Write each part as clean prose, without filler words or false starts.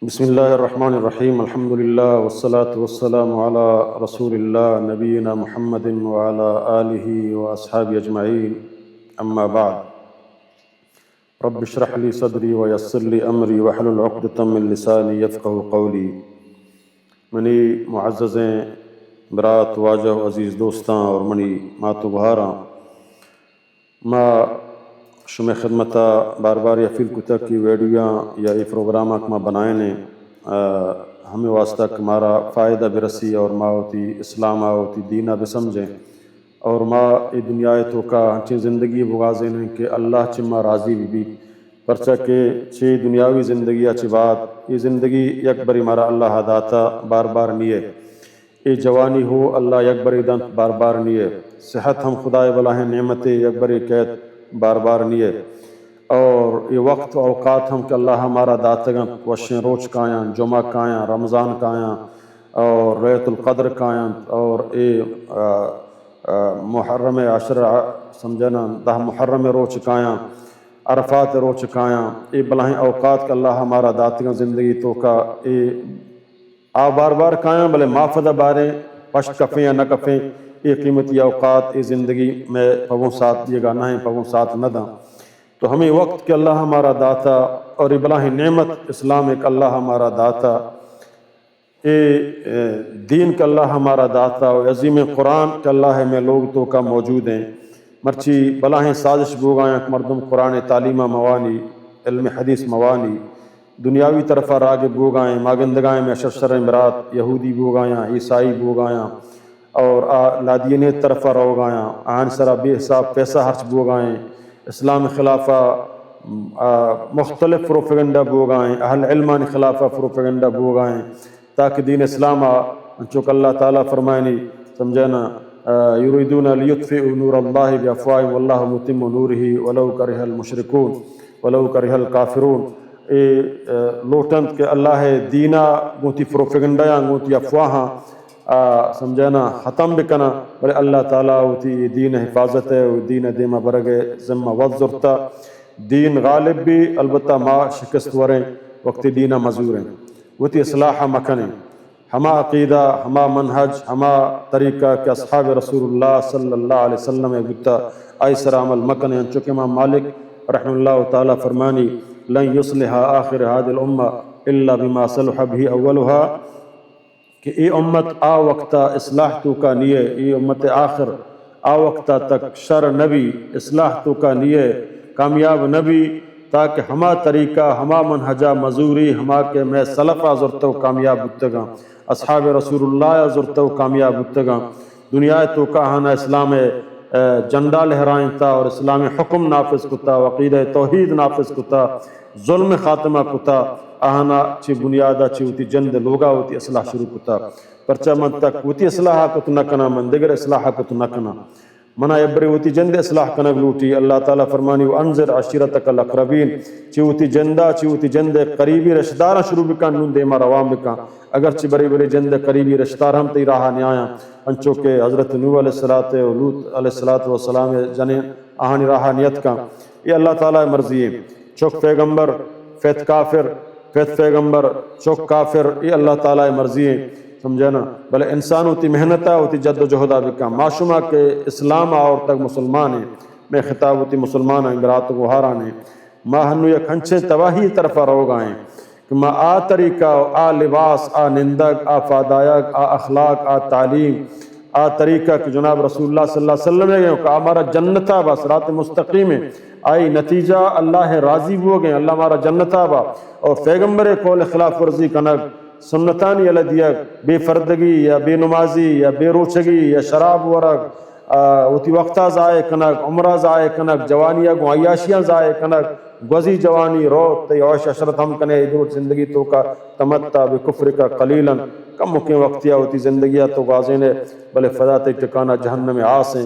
بسم اللہ الرحمن الرحیم الحمد للہ والصلاة والسلام علی رسول اللہ نبینا محمد وعلی آلہ واصحابہ اجمعین اما بعد رب اشرح لی صدری ویسر لی امری واحلل عقدۃ من لسانی یفقہوا قولی۔ منی معززیں برات واجہ و عزیز دوستاں اور منی ماتو بہاراں ما شمع خدمتا بار بار یا فیل کتا کی ویڈیویاں یا یہ پروگرامہ ما بنائے نے ہمیں واسطہ کمارا فائدہ برسی اور ما ہوتی اسلام ہوتی دینہ بسمجھیں اور ما یہ دنیا تو کا ہنچیں زندگی بغازیں ہیں کہ اللہ چما راضی بھی پرچہ کہ چھ دنیاوی زندگی اچھی بات یہ زندگی یک بری مارا اللہ داتا بار بار نیے یہ جوانی ہو اللہ یک بری دن بار بار نیے صحت ہم خدای بلاہیں نعمت یک بری قید بار بار نیے اور یہ وقت و اوقات ہم کہ اللہ ہمارا داتگاں وشیں روچ کایاں جمعہ کایاں رمضان کایاں اور لیلۃ القدر کایاں اور یہ محرم عشر سمجھنا 10 محرم روچ کایاں عرفات روچ کایاں یہ بلاہیں اوقات کہ اللہ ہمارا داتگاں زندگی تو کا یہ بار بار کایاں بلے مافدہ باریں پشت کفیں یا نہ کفیں یہ قیمتی اوقات یہ زندگی میں پگوں ساتھ دیے گا نہ ہیں پگوں ساتھ نہ داں تو ہمیں وقت کہ اللہ ہمارا داتا اور یہ بلاہیں نعمت اسلام ایک اللہ ہمارا داتا یہ دین کا اللہ ہمارا داتا اور عظیم قرآن کا اللہ میں لوگ تو کا موجود ہیں مرچی بلاہیں سازش بوگائیں مردم قرآن تعلیمہ موانی علم حدیث موانی دنیاوی طرفہ راگ بوگائیں ماگندگائیں میں شرشر مرات یہودی بوگائیں عیسائی بوگائیں اور لادینی طرفہ روگائیں آن سرا بے حساب پیسہ خرچ بوگائیں اسلام خلافہ مختلف پروپیگنڈا بوگائیں اہل علمان خلافہ پروپیگنڈا بوگائیں تاکہ دین اسلام چونکہ اللہ تعالیٰ فرمائنی سمجھنا یریدون لیطفئوا نور اللہ بافواہہم واللہ متم نورہ ولو کرہ المشرکون ولو کرہ الکافرون لوٹند کہ اللہ دینہ گوتی پروپیگنڈا گوتی افواہاں سمجھنا ختم بکنا بلے اللہ تعالیٰ ہوتی دین حفاظت ہے دین دیمہ برگے ذمہ وزرتا دین غالب بھی البتہ ما شکست وریں وقت دینہ مزوریں ہوتی اصلاح مکھنیں ہما عقیدہ ہما منہج ہما طریقہ کہ اصحاب رسول اللہ صلی اللہ علیہ وسلم بتا ایسر عمل مکھنیں چونکہ امام مالک رحمہ اللہ تعالیٰ فرمانی لن یصلح آخر هذه الامہ الا بما صلح به اولها کہ ای امت وقتا اصلاح تو کا نیے ای امت آخر وقتا تک شر نبی اصلاح تو کا نیے کامیاب نبی تاکہ ہما طریقہ ہما منہجہ مزوری ہما کہ میں سلفہ زرتو کامیاب بتگاں اصحاب رسول اللہ زرتو کامیاب بتگاں دنیا تو کا ہانا اسلام جنڈا لہرائیں تا اور اسلام حکم نافذ کتا وقیدہ توحید نافذ کتا ظلم خاتمہ کتا آہنا چی بنیادہ چی ہوتی جند لوگا ہوتی اصلاح شروع کتا پرچہ من تک ہوتی اصلاح کت نہ کنا من دیگر اصلاح کت نہ کنا منا ابری ہوتی جند اصلاح کنگ لوٹی اللہ تعالیٰ فرمانی وانذر عشیرتک الاقربین چی ہوتی جندہ چی ہوتی جند قریبی رشدارہ شروع بکن نون دیما روام بکن اگر چی بری بری جند قریبی رشدار ہم تی راہا نیایا انچو کہ حضرت نوح علیہ الصلوۃ و لوط علیہ السلام جنیں آہانی راہا نیت کا یہ اللہ تعالیٰ مرضی ہے چوک پیغمبر فیت کافر فیت پیغمبر چوک کافر یہ اللہ تعالیٰ مرضی ہے سمجھنا بلے انسان ہوتی محنتہ ہوتی جد و جہدہ بکا معشومہ کے اسلام اور تک مسلمان ہیں میں خطاب ہوتی مسلمان ہیں برات و حارانے ما ہنو یک ہنچے تواہی طرفہ روگائیں کہ ما طریقہ لباس نندگ فادایق اخلاق تعلیم طریقہ کہ جناب رسول اللہ صلی اللہ علیہ وسلم ہے کہ ہمارا جنتا با صراط مستقیم ہے آئی نتیجہ اللہ راضی ہو گئے اللہ ہمارا جنتا با اور پیغمبر کول خلاف ورزی کنگ سنتانی علیہ دیا بے فردگی یا بے نمازی یا بے روچگی یا شراب ورگ ہوتی وقتہ ضائع کنگ عمرہ ضائع کنگ جوانیاں گو عیاشیاں ضائع کنگ گوزی جوانی روت عیش عشرت ہم کنے ادھر زندگی تو کا تمتع بکفر کا قلیلا کم مکیں وقتیہ ہوتی زندگیہ تو غازین ہے بلے فضا تے ٹکانا جہنم آسیں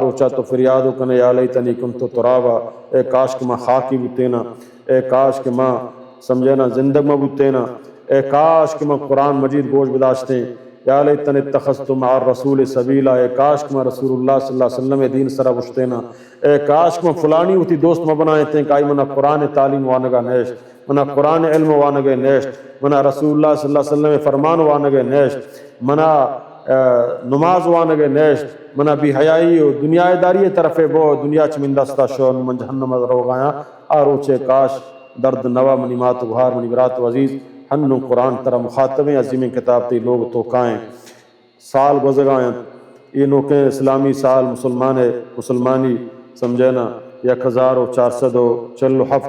روچا تو فریادو کنے یا لیتنی کنتو ترابا اے کاش کہ ماں خاکی بوتینا اے کاش کہ ماں سمجھنا زندگ میں بوتینا اے کاش کہ ماں قرآن مجید گوش بداشتیں یا لیتنی اتخذت مع الرسول سبیلا، اے کاش کہ میں رسول اللہ صلی اللہ علیہ وسلم دین سرا بشتینا، اے کاش کہ میں فلانی ہوتی دوست میں بنائے تھے کہ آئی منا قرآن تعلیم وانگا نیشت، منا قرآن علم وانگا نیشت، منا رسول اللہ صلی اللہ علیہ وسلم فرمان وانگا نیشت، منا نماز وانگا نیشت، منا بھی حیائی و دنیا داری طرف بو دنیا چ من دستا شون من جہنم رو گایا آروچے کاش درد نوا منی مات گھار منی برات و عزیز ہنو قرآن ترہ مخاطبیں عظیم کتاب تی لوگ توکائیں سال گزگائیں یہ نوکیں اسلامی سال مسلمانی سمجھینا 1447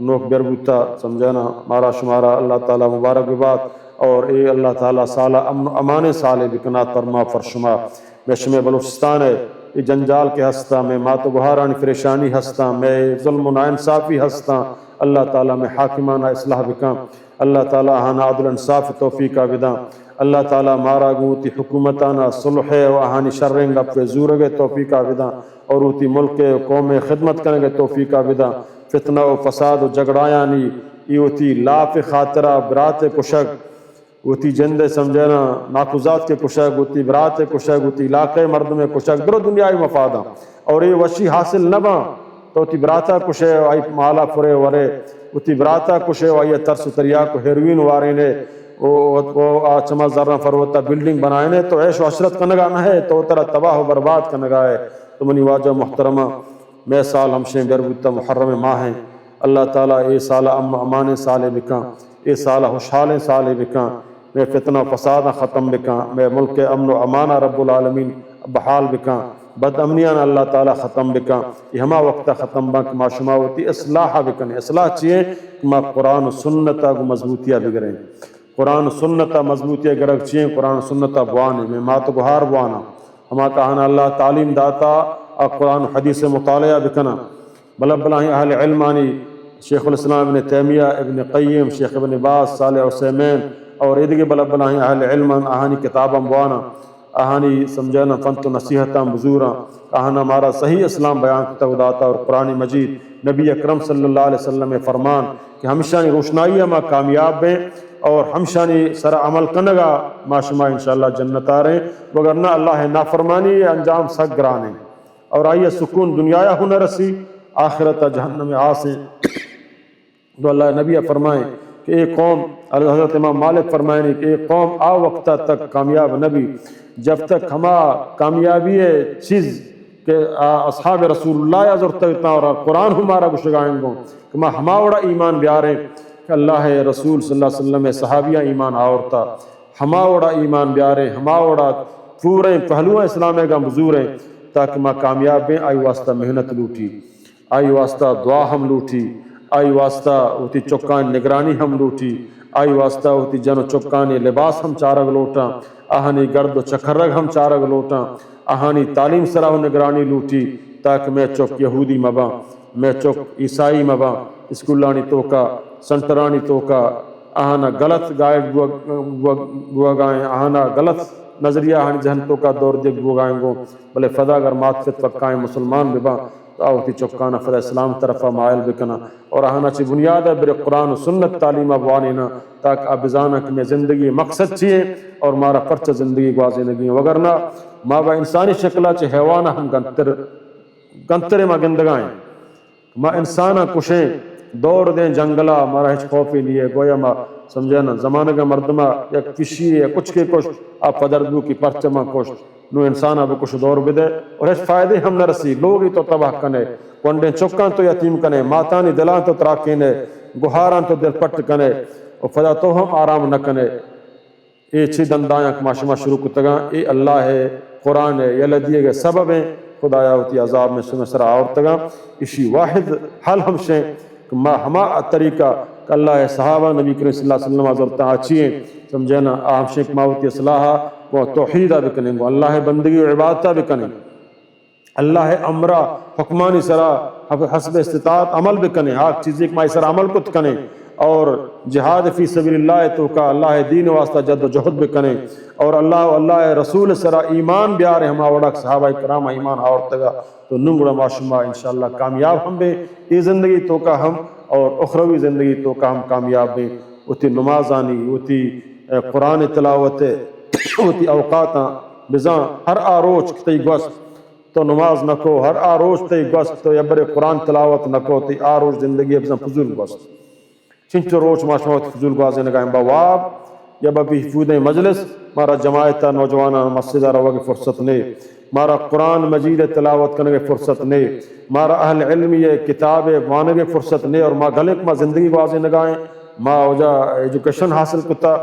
نوک بیربوتا سمجھینا مارا شمارا اللہ تعالیٰ مبارک بباد اور اے اللہ تعالیٰ سالہ امن و امان سالے بکنات فرما فرشما میں شمع بلوچستان ہے یہ جنجال کے ہستا میں مات و گہارانی پریشانی ہستا میں ظلم و ناانصافی ہستا اللہ تعالیٰ میں حاکمانہ اصلاح بکاں اللہ تعالیٰ ہانا عدل انصاف توفیقہ بداں اللہ تعالیٰ مارا گوتی حکومتانا صلح و آہانی شرنگ اپنے زورگ توفیقہ بداں اور اوتی ملک قوم خدمت کرنے توفیقہ بداں فتنہ و فساد و جگڑایانی ایوتی لاف خاطرہ برات کشک اوتی جندے سمجھنا ناکوزات کے کشک اوتی برات کشک اوتی علاقے مرد میں کشک درو دنیای مفادہ اور یہ وشی حاصل نباں تو تی براتا کشے آئی مالا پورے ورے تی براتا کشے آئی ترس و تریاک و ہیروین وارینے چما ذرہ فروتا بلڈنگ بنائینے تو عیش و عشرت کا نگاہ نہ ہے تو ترہ تباہ و برباد کا نگاہ ہے تو منی واجہ محترمہ میں سال ہمشیں بیربوتا محرم ماہ ہیں اللہ تعالیٰ اے سالہ امن و امان سالے بکاں اے سالہ خوشحال سالے بکاں میں فتنہ و فسادہ ختم بکاں میں ملک امن و امانہ رب العالمین بحال بکاں بد امنیان اللہ تعالیٰ ختم بکاں یہ ہما وقتہ ختم بکاں ما شما ہوتی اصلاحہ بکنے اصلاح چیئے کہ ما قرآن و سنتہ کو مضبوطیہ بگریں قرآن و سنتہ مضبوطیہ گرگ چیئے قرآن و سنتہ بوانے میں مات و گہار بوانا ہما کہانا اللہ تعلیم داتا اور قرآن و حدیث مطالعہ بکنا بلب بلاہی اہل علمانی شیخ الاسلام ابن تیمیہ ابن قیم شیخ ابن باز صالح عثیمین اور ادھے بلب بلاہی اہل علم آہانی کتاباں بوانا آہانی سمجھنا فنت و نصیحتاں بزوراں آہانا ہمارا صحیح اسلام بیان کتا داتا اور قرآن مجید نبی اکرم صلی اللہ علیہ وسلم فرمان کہ ہمشانی روشنائی ما کامیاب ہیں اور ہمشانی سر عمل کنگا ما شما انشاءاللہ جنت آ رہے ہیں وگرنہ اللہ نافرمانی انجام سک گرانے اور آئیے سکون دنیا ہنہ رسی آخرت جہنم آسیں تو اللہ نبی فرمائیں کہ ایک قوم حضرت امام مالک فرمائیں کہ ایک قوم آ وقتہ تک کامیاب نبی جب تک ہما کامیابی چیز کہ اصحاب رسول اللہ عزرتگتا اور قرآن ہمارا گشگائیں گوں کہ ما ہما وڑا ایمان بیاریں کہ اللہ رسول صلی اللہ علیہ وسلم صحابیہ ایمان آورتا ہما وڑا ایمان بیاریں ہما وڑا پورے پہلویں اسلام کا مزوریں تاکہ ما کامیاب ہیں آئی واسطہ محنت لوٹی آئی واسطہ دعا ہم لوٹی آئی واسطہ ہوتی چکان نگرانی ہم لوٹی آئی واسطہ ہوتی جن و چکانی لباس ہم چارگ لوٹاں آہانی گرد و چکرگ ہم چارگ لوٹاں آہانی تعلیم سراہ نگرانی لوٹی تاکہ میں چک یہودی مباں میں چک عیسائی مباں اسکولانی توکا سنٹرانی توکا آہانا غلط گائیڈ گوگائیں آہانا غلط نظریہ آہانی جہن توکا دور دیکھ گوگائیں گو بلے فدا اگر ماتفت پکائیں مسلمان بباں آوتی چکانا فدا اسلام طرفہ مائل بکنا اور آہانا چی بنیاد ہے بر قرآن و سنت تعلیم ابوانینا تاکہ آپ بزانا کہ میں زندگی مقصد چیئے اور مارا پرچہ زندگی گوازی نگی وگرنہ ما با انسانی شکلہ چی حیوانہ ہم گنترے ما گندگائیں ما انسانہ کشیں دوڑ دیں جنگلہ مارا ہچ خوفی لیے گویا ما سمجھنا زمانے کا مردمہ یا کشی یا کچھ کے کچھ آپ پدردو کی پرچمہ کچھ نو انسانہ بھی کچھ دور بدے اور ہچ فائدے ہم نہ رسی لوگ ہی تو تباہ کنے کنڈیں چکان تو یتیم کنے ماتانی دلان تو تراکینے گہاران تو دل پٹ کنے اور فدا تو ہم آرام نہ کنے اے چھ دندائیں کماشمہ شروع کتگاں اے اللہ ہے قرآن ہے یہ لدیے گئے سبب ہیں خدایا ہوتی عذاب میں سنہ سرہ آورتگاں اسی واحد حل ہم شیں کہ ما ہما طریقہ کہ اللہ ہے صحابہ نبی کریم صلی اللہ علیہ وسلم عزرتاں آچیئیں سمجھینا آہم شیخ ماوتی اصلاحہ وہ توحیدہ بکنیں گو اللہ بندگی و عبادتہ بکنیں اللہ امرہ حکمانی سرا حسب استطاعت عمل بکنیں آگ چیزیں کہ مائی سرا عمل کت کنیں اور جہاد فی سبیل اللہ تو کا اللہ دین واسطہ جد و جہد بکنیں اور اللہ رسول سرا ایمان بیارے ہما وڑک صحابہ کرام ایمان آورتگا تو ننگڑا معاشمہ انشاءاللہ کامیاب ہم بے یہ زندگی تو کا ہم اور اخروی زندگی تو کا ہم کامیاب بیں اتی نماز آنی اتی قرآن تلاوت ہوتی اوقاتاں بزاں ہر آروچ تی گوست تو نماز نکو، ہر آروچ تی گوست تو یبر قرآن تلاوت نکو تی آروچ زندگی بزاں فضول گوست چنچو روچ ماشموت فضول گوازے نگائیں بواب یا ببی حفوظ مجلس مارا جماعتہ نوجوانہ مسجدہ روا کی فرصت نے، مارا قرآن مجید تلاوت کرنے کی فرصت نے، مارا اہل علمی کتاب وانے کی فرصت نے، اور ماں گلک ماں زندگی گوازے نگائیں ماں وجہ ایجوکیشن حاصل کتا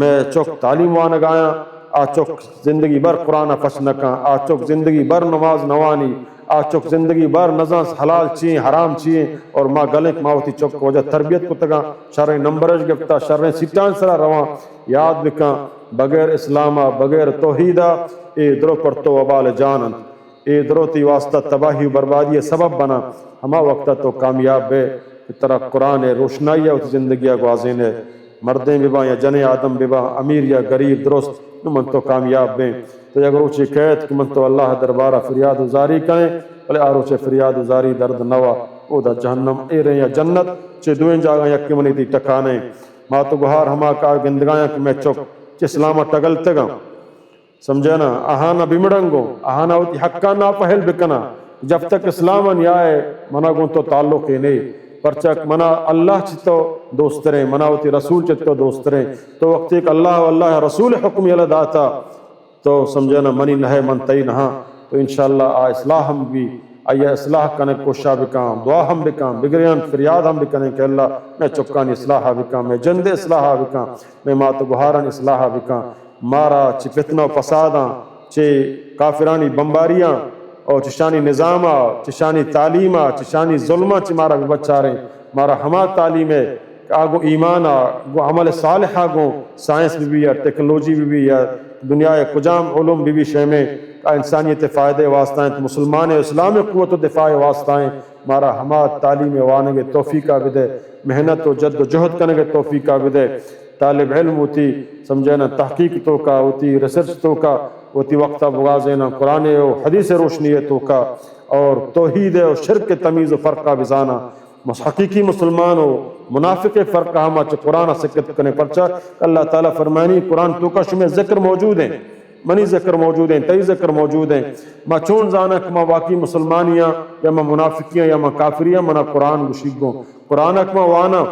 میں چوک تعلیم وانا گایا آ چوک زندگی بر قرآن فش نکاں آ چوک زندگی بر نماز نوانی آ چوک زندگی بر نظر حلال چیئیں حرام چیئیں، اور ماں گلک ماں ہوتی چوک وجہ تربیت کو تگا شرع نمبرج گفتا شرع سیٹان سرا رواں یاد بکاں بغیر اسلامہ بغیر توحیدہ اے درو پر تو وبال جانند اے درو تی واسطہ تباہی و بربادی سبب بنا ہما وقتہ تو کامیاب بے طرح قرآن روشنائی ہے زندگی گوازین ہے مردیں ببا یا جن آدم ببا امیر یا غریب درست من تو کامیاب بیں تو اگر اوچے قید کہ من تو اللہ دربارہ فریاد وزاری کریں بلے آروچے فریاد وزاری درد نوا او دا جہنم اے رہیں یا جنت چے دوئیں جاگاں یا کہ منی دی ٹکانے ماں تو گہار ہما کا گندگاں کہ میں چک چے اسلامہ ٹگل تگاں سمجھے نا آہانا بمڑنگو آہانا ہوتی حقا نا پہل بکنا جب تک اسلام نہ آئے منا گون تو تعلق ہی نہیں پرچک منا اللہ چتو دوست رہیں منا ہوتی رسول چتو دوست رہیں تو وقت ایک اللہ و اللہ رسول حکم یلا داتا تو سمجھے نا منی نہ من تئی نہاں تو انشاءاللہ اصلاح ہم بھی آیا اصلاح کنے کوشا بکام دعا ہم بکام بگریان فریاد ہم بکنے کہ اللہ میں چکانی اصلاح بکام میں جند اصلاح بکام میں مات گہارن اصلاح بکام مارا چی فتنہ و فساداں چی کافرانی بمباریاں اور چشانی نظامہ چشانی تعلیمہ چشانی ظلمہ چی مارا بھی بچا رہے مارا ہما تعلیم ہے آگو ایمانہ گو عمل صالحہ گو سائنس بھی یا ٹیکنالوجی بھی یا دنیا کجام علوم بھی شیمیں انسانیت فائدے واسطائیں تو مسلمان اسلام قوت و دفاع واسطائیں مارا ہما تعلیم وانگے توفیقہ بدے محنت و جد و جہد کرنے توفیقہ بدے طالب علم ہوتی سمجھینا تحقیق تو کا ہوتی ریسرچ تو کا ہوتی وقتہ بغازینا قرآن و حدیث روشنی تو کا اور توحید و شرک تمیز و فرقہ بزانا حقیقی مسلمان و منافق فرقہ ہما چھ قرآن سکت کرنے پرچا اللہ تعالیٰ فرمانی قرآن تو کا شمیں ذکر موجود ہیں منی ذکر موجود ہیں تی ذکر موجود ہیں ما چون زانا کہ ما واقعی مسلمانیاں یا ما منافقیاں یا ما کافریاں منا قرآن گشیگوں قرآن اکما وانا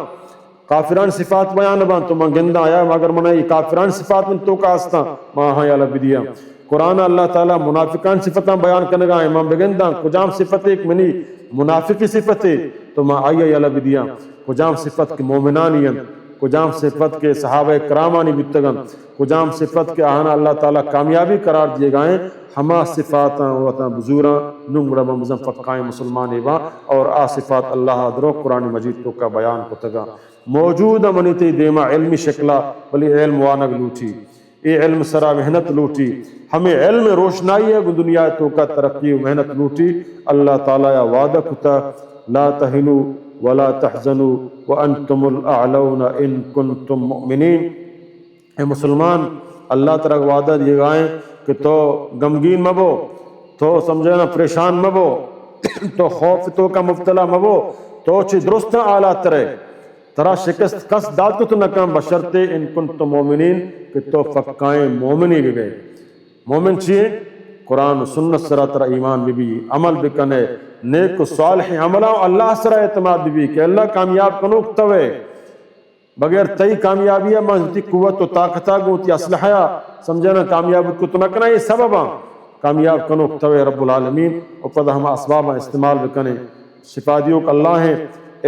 کافران صفات بیان بان تو من گندہ آیا مگر منہ یہ کافران صفات من تو کا آستا ماں ہاں یا لبدیا قرآن اللہ تعالیٰ منافقان صفتاں بیان کرنے گا امام بگندہ کجام صفت ایک منی منافقی صفت ہے تو ماں آئیہ یا لبدیا کجام صفت کے مومنانیاں کجام صفت کے صحابہ کرامانی بتگن کجام صفت کے آہانا اللہ تعالیٰ کامیابی قرار دیے گائیں ہما صفاتاں وطا بزوراں نمڑا ممزم فقائیں مسلمان ایوان اور آ صفات اللہ درو قرآن مجید تو کا بیان کو تگا موجود منیتی دیما علمی شکلہ بلی علم وانگ لوٹی اے علم سرا محنت لوٹی ہمیں علم روشنائی ہے دنیا تو کا ترقی و محنت لوٹی اللہ تعالیٰ وعدہ کتا لا تہنو ولا تحزنوا وانتم الاعلون ان کنتم مؤمنین اے مسلمان اللہ تعالیٰ وعدہ دیے گائیں کہ تو غمگین مبو تو سمجھنا پریشان مبو تو خوف تو کا مبتلا مبو تو چی درست اعلیٰ ترے ترا شکست کس داد کو تو نکم بشرتے ان کنتم مؤمنین کہ تو فقائیں مومنی بھی گئے مومن چیئے قرآن و سنت سرا ترا ایمان بھی عمل بکنے نیک و صالح عملہ اللہ سرا اعتماد بھی کہ اللہ کامیاب کنوک توے بغیر تئی کامیابی ہے مہتی قوت و طاقتہ گوتی اسلحہ سمجھنا کامیاب کو تو نکنا یہ سبباں کامیاب کنوک توے رب العالمین اور پدہ ہم اسباباں استعمال بکنے شفا دیو کہ اللہ ہیں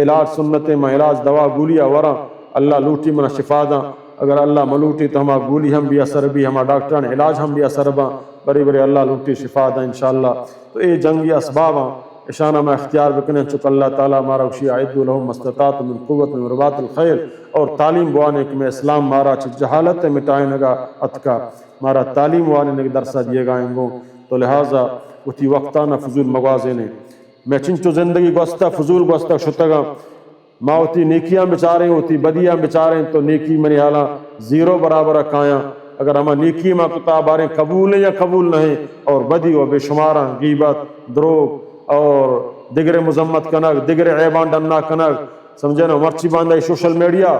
علاج سنت میں علاج دوا گولیا ورا اللہ لوٹی منا شفا دا اگر اللہ ملوٹی تو ہما گولی ہم بھی اثر بھی ہما ڈاکٹران علاج ہم بھی اثر با بڑی بڑی اللہ لوٹی شفا دا انشاءاللہ تو اے جنگی اسباباں اشانہ میں اختیار بکنے چکا اللہ تعالیٰ مارا وشی عید لہم مستطاعت من قوت من رباط الخیر اور تعلیم بوانے کہ میں اسلام مارا چھ جہالت مٹائیں گا اتکا مارا تعلیم وانے نے درسہ دیے گائیں گو تو لہٰذا اتی وقتانہ فضول مغازے نے میں چنچو زندگی گوستا فضول گوستا شتگا ماں ہوتی نیکیاں بچاریں ہوتی بدیاں بچاریں تو نیکی منی حالاں زیرو برابر کایاں اگر ہما نیکی ماں کتاباریں قبول ہیں یا قبول نہیں اور بدی و بے شماراں غیبت دروغ اور دیگر مذمت کنگ دیگر عیبان ڈننا کنگ سمجھے نا مرچی باندھا سوشل میڈیا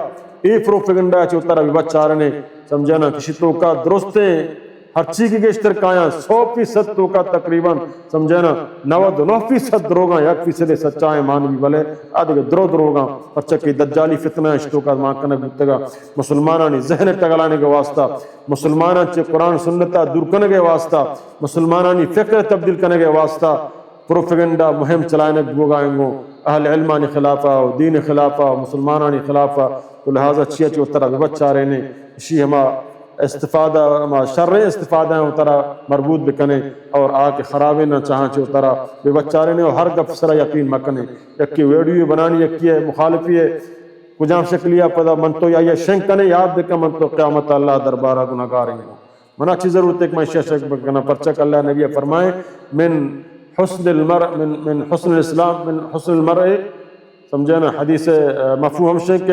ای پروپیگنڈا چوتارا بچارے نے سمجھانا کسی تو کا درستیں ہر چیز کی گشتر کایاں 100% تو کا تقریباً سمجھانا 99% دروگاں 1% سچائیں مانوی بلے آدھے دروگاں پرچہ کی دجالی فتنہ اشتو کا ماں کنک بتگا مسلمانانی ذہن ٹگلانے کے واسطہ مسلمانان چے قرآن سنتا دور کرنے کے واسطہ مسلمانانی فکر تبدیل کرنے کے واسطہ پروپیگنڈا مہم چلائنے گوگائیں گو اہل علمانی خلافہ و دین خلافہ مسلمانانی خلافہ تو لہذا چیئے چو طرح بچارے نے اسی ہما استفادہ ہما شر استفادہ ہیں طرح مربوط بکنے اور آکے خرابے نہ چاہاں چو طرح بے بچارے نے ہر گف سرہ یقین مکنے یکی ویڈیو بنانی یکی ہے مخالفی ہے کجام شکلیہ پدا من تو یا یہ شنک کنے یاد دکا من تو قیامت اللہ دربارہ گناہگاریں گو منا چی ضرورت ہے کہ میں شک بکنا پرچک اللہ نبی فرمائے من حسن المرء من حسن الاسلام من حسن المرء سمجھنا حدیث مفہوم ہمشے کہ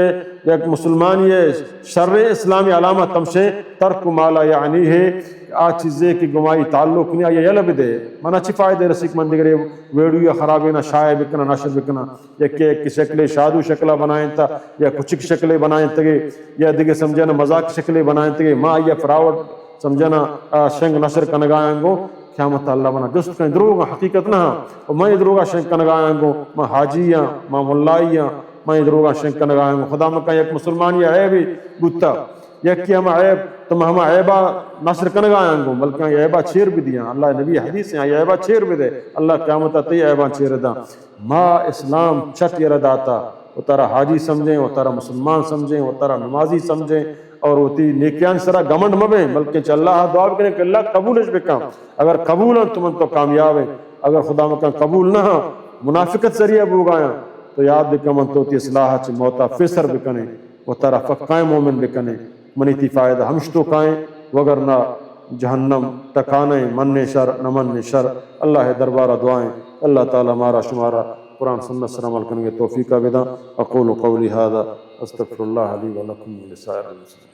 ایک مسلمان یہ شر اسلامی علامت ہمشے ترک مالا یعنی ہے آ چیزیں کی گمائی تعلق نہیں آیا یلب دے منا چی فائدے رسیک من دیگرے ویڈیو خرابی نہ شائع بکنا ناشر بکنا یا کہ شکلیں شادو شکلہ بنائیں تا یا کچھ شکلیں بنائیں تگے یا دیگے سمجھنا مذاق شکلیں بنائیں تگے ماں یا فراوٹ سمجھنا شنگ نشر کنگائیں گو قیامت اللہ بنا جست کہیں دروگا حقیقت نہ اور میں دروگا شنک کنگائیں گو میں حاجیاں میں ملائیاں میں دروگا شنک کنگائیں گو خدا میں کہیں ایک مسلمان یہ عیبی بوتا یکی ہم عیب تم ہم عیبہ نصر کنگائیں گو بلکہ یہ عیبہ چھیر بھی دیا اللہ نبی حدیث ہیں یہ عیبہ چھیر بھی دے اللہ قیامت آتی عیبہ چھیر دا ما اسلام چھت یہ رداتا وہ تارا حاجی سمجھیں وہ تارا مسلمان سمجھیں وہ تارا نمازی سمجھیں اور ہوتی نیکیان سرا گمنڈ مبیں بلکہ اللہ دعا کریں کہ اللہ قبولش بکام اگر قبول ہیں تم تو کامیاب ہیں اگر خدا مکان قبول نہ منافقت ذریعہ بوگایا تو یاد بکم تو تی اصلاح چھ موتا فسر بکنے وہ تارا فقائیں مومن بکنے منی تی فائدہ ہمشتو کائیں وگرنہ جہنم تکانے من شر نمن شر اللہ دربارہ دعائیں اللہ تعالی مارا شمارا قرآن سنت سر عمل کرنے کے توفیق بدا اقول قولی هذا استغفر اللہ علی ولکم ولسائر المسلمین.